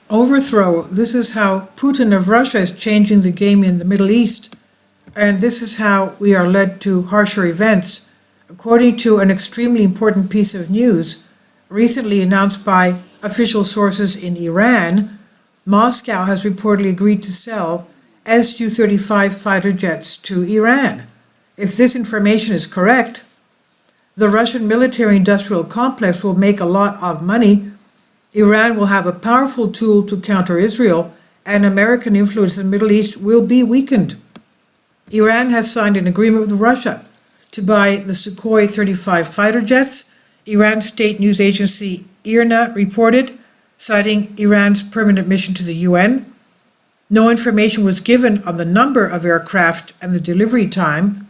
Overthrow. This is how Putin of Russia is changing the game in the Middle East. And this is how we are led to harsher events. According to an extremely important piece of news recently announced by official sources in Iran, Moscow has reportedly agreed to sell Su-35 fighter jets to Iran. If this information is correct, the Russian military-industrial complex will make a lot of money. Iran will have a powerful tool to counter Israel, and American influence in the Middle East will be weakened. Iran has signed an agreement with Russia to buy the Sukhoi 35 fighter jets, Iran state news agency IRNA reported, citing Iran's permanent mission to the UN. No information was given on the number of aircraft and the delivery time.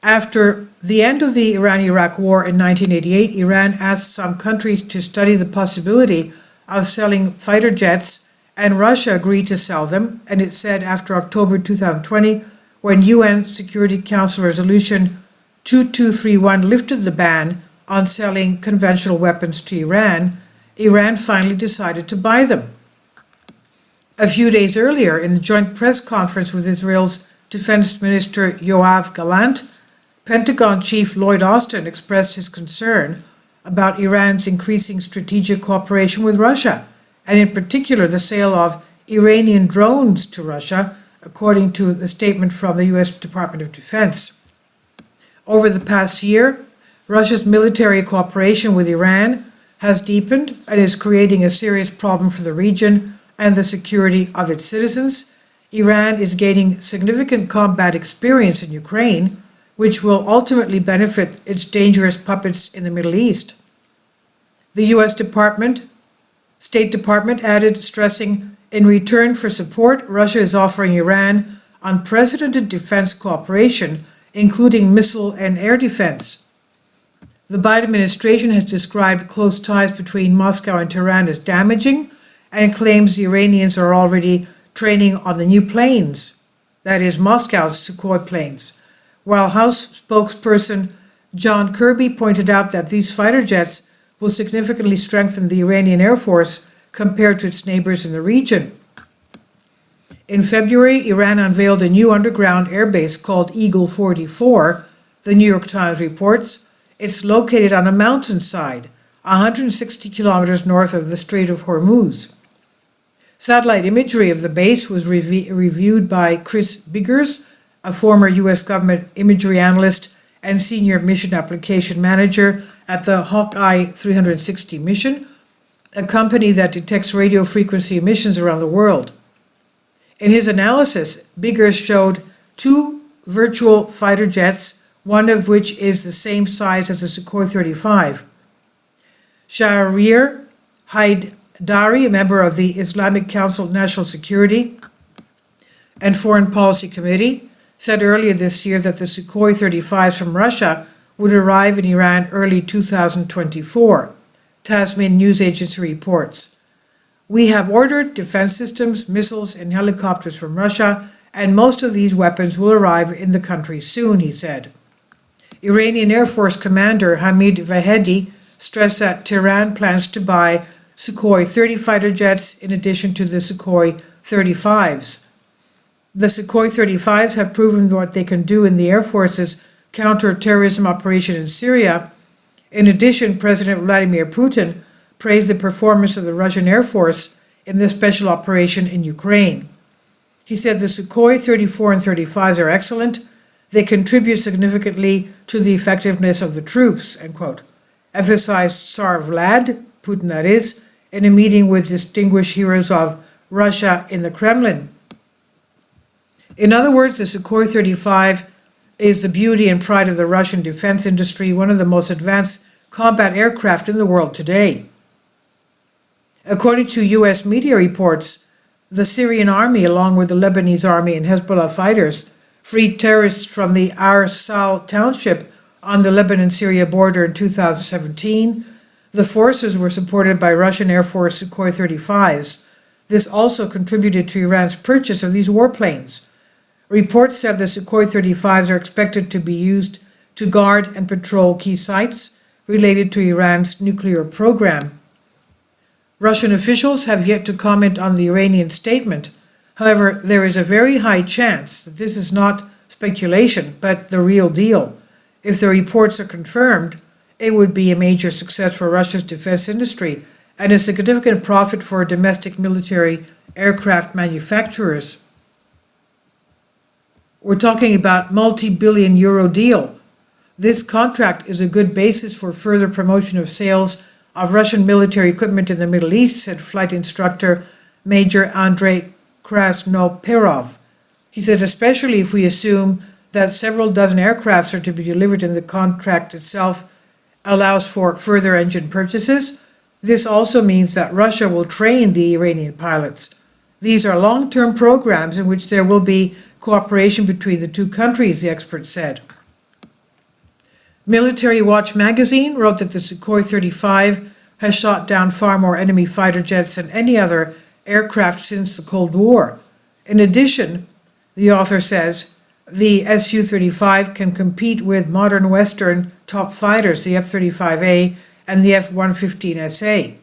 After the end of the Iran-Iraq War in 1988, Iran asked some countries to study the possibility of selling fighter jets, and Russia agreed to sell them, and it said after October 2020, when UN Security Council Resolution 2231 lifted the ban on selling conventional weapons to Iran, Iran finally decided to buy them. A few days earlier, in a joint press conference with Israel's Defense Minister Yoav Gallant, Pentagon Chief Lloyd Austin expressed his concern about Iran's increasing strategic cooperation with Russia, and in particular the sale of Iranian drones to Russia, according to the statement from the U.S. Department of Defense. Over the past year, Russia's military cooperation with Iran has deepened and is creating a serious problem for the region and the security of its citizens. Iran is gaining significant combat experience in Ukraine, which will ultimately benefit its dangerous puppets in the Middle East. The U.S. State Department added, stressing, in return for support, Russia is offering Iran unprecedented defense cooperation, including missile and air defense. The Biden administration has described close ties between Moscow and Tehran as damaging, and claims the Iranians are already training on the new planes, that is, Moscow's Sukhoi planes, while House spokesperson John Kirby pointed out that these fighter jets will significantly strengthen the Iranian Air Force compared to its neighbors in the region. In February, Iran unveiled a new underground airbase called Eagle 44, the New York Times reports. It's located on a mountainside, 160 kilometers north of the Strait of Hormuz. Satellite imagery of the base was reviewed by Chris Biggers, a former U.S. government imagery analyst and senior mission application manager at the Hawkeye 360 mission, a company that detects radio frequency emissions around the world. In his analysis, Biggers showed two virtual fighter jets, one of which is the same size as the Sukhoi 35. Shahriar Haidari, a member of the Islamic Council National Security and Foreign Policy Committee, said earlier this year that the Sukhoi 35s from Russia would arrive in Iran early 2024. Tasman News Agency reports. We have ordered defense systems, missiles, and helicopters from Russia, and most of these weapons will arrive in the country soon, he said. Iranian Air Force Commander Hamid Vahedi stressed that Tehran plans to buy Sukhoi 30 fighter jets in addition to the Sukhoi 35s. The Sukhoi 35s have proven what they can do in the Air Force's counter-terrorism operation in Syria. In addition, President Vladimir Putin praised the performance of the Russian Air Force in this special operation in Ukraine. He said the Sukhoi 34 and 35s are excellent. They contribute significantly to the effectiveness of the troops, end quote, emphasized Tsar Vlad, Putin that is, in a meeting with distinguished heroes of Russia in the Kremlin. In other words, the Sukhoi 35 is the beauty and pride of the Russian defense industry, one of the most advanced combat aircraft in the world today. According to U.S. media reports, the Syrian army, along with the Lebanese army and Hezbollah fighters, freed terrorists from the Ar-Sal township on the Lebanon-Syria border in 2017. The forces were supported by Russian Air Force Sukhoi 35s. This also contributed to Iran's purchase of these warplanes. Reports said the Sukhoi 35s are expected to be used to guard and patrol key sites related to Iran's nuclear program. Russian officials have yet to comment on the Iranian statement. However, there is a very high chance that this is not speculation, but the real deal. If the reports are confirmed, it would be a major success for Russia's defense industry and a significant profit for domestic military aircraft manufacturers. We're talking about multi-billion euro deal. This contract is a good basis for further promotion of sales of Russian military equipment in the Middle East, said flight instructor Major Andrei Krasnoperov. He said, especially if we assume that several dozen aircrafts are to be delivered and the contract itself allows for further engine purchases, this also means that Russia will train the Iranian pilots. These are long-term programs in which there will be cooperation between the two countries, the expert said. Military Watch magazine wrote that the Sukhoi 35 has shot down far more enemy fighter jets than any other aircraft since the Cold War. In addition, the author says, the Su-35 can compete with modern Western top fighters, the F-35A and the F-115SA.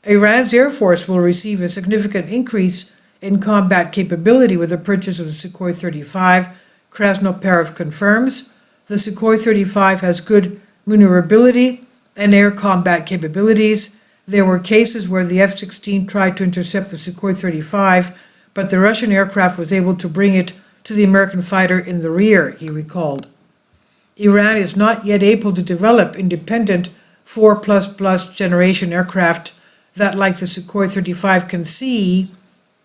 Iran's Air Force will receive a significant increase in combat capability with the purchase of the Sukhoi 35, Krasnoperov confirms. The Sukhoi 35 has good maneuverability and air combat capabilities. There were cases where the F-16 tried to intercept the Sukhoi 35, but the Russian aircraft was able to bring it to the American fighter in the rear, he recalled. Iran is not yet able to develop independent 4++ generation aircraft that, like the Sukhoi 35, can see,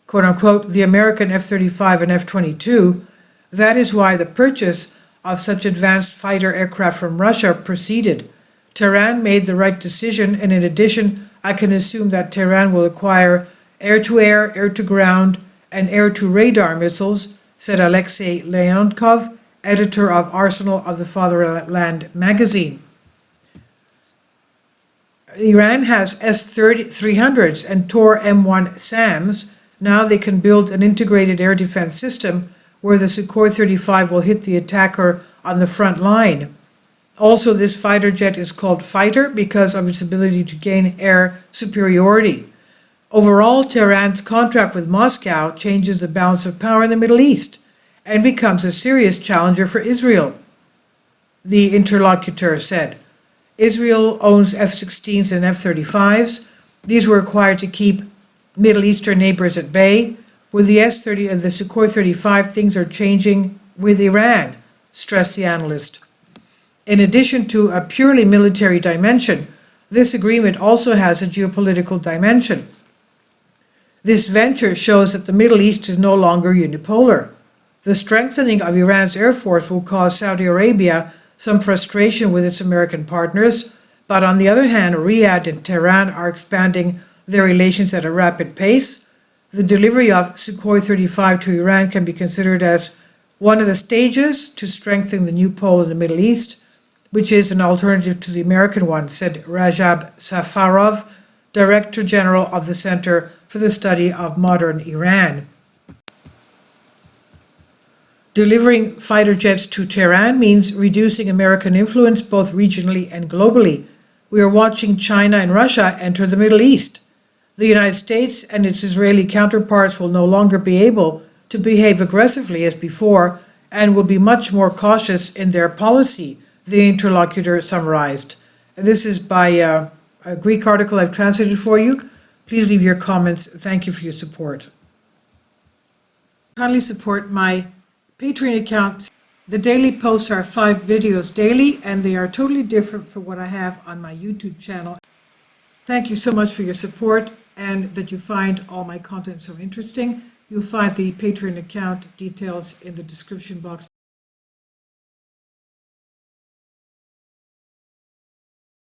quote-unquote, the American F-35 and F-22. That is why the purchase of such advanced fighter aircraft from Russia proceeded. Tehran made the right decision, and in addition, I can assume that Tehran will acquire air-to-air, air-to-ground, and air-to-radar missiles, said Alexei Leonkov, editor of Arsenal of the Fatherland magazine. Iran has S-300s and Tor M1 SAMs. Now they can build an integrated air defense system where the Sukhoi 35 will hit the attacker on the front line. Also, this fighter jet is called fighter because of its ability to gain air superiority. Overall, Tehran's contract with Moscow changes the balance of power in the Middle East and becomes a serious challenger for Israel, the interlocutor said. Israel owns F-16s and F-35s. These were acquired to keep Middle Eastern neighbors at bay. With the S-30 and the Sukhoi 35, things are changing with Iran, stressed the analyst. In addition to a purely military dimension, this agreement also has a geopolitical dimension. This venture shows that the Middle East is no longer unipolar. The strengthening of Iran's air force will cause Saudi Arabia some frustration with its American partners, but on the other hand, Riyadh and Tehran are expanding their relations at a rapid pace. The delivery of Sukhoi 35 to Iran can be considered as one of the stages to strengthen the new pole in the Middle East, which is an alternative to the American one, said Rajab Safarov, Director General of the Center for the Study of Modern Iran. Delivering fighter jets to Tehran means reducing American influence both regionally and globally. We are watching China and Russia enter the Middle East. The United States and its Israeli counterparts will no longer be able to behave aggressively as before and will be much more cautious in their policy, the interlocutor summarized. And this is by a Greek article I've translated for you. Please leave your comments. Thank you for your support. Kindly support my Patreon account. The daily posts are 5 videos daily, and they are totally different from what I have on my YouTube channel. Thank you so much for your support and that you find all my content so interesting. You'll find the Patreon account details in the description box.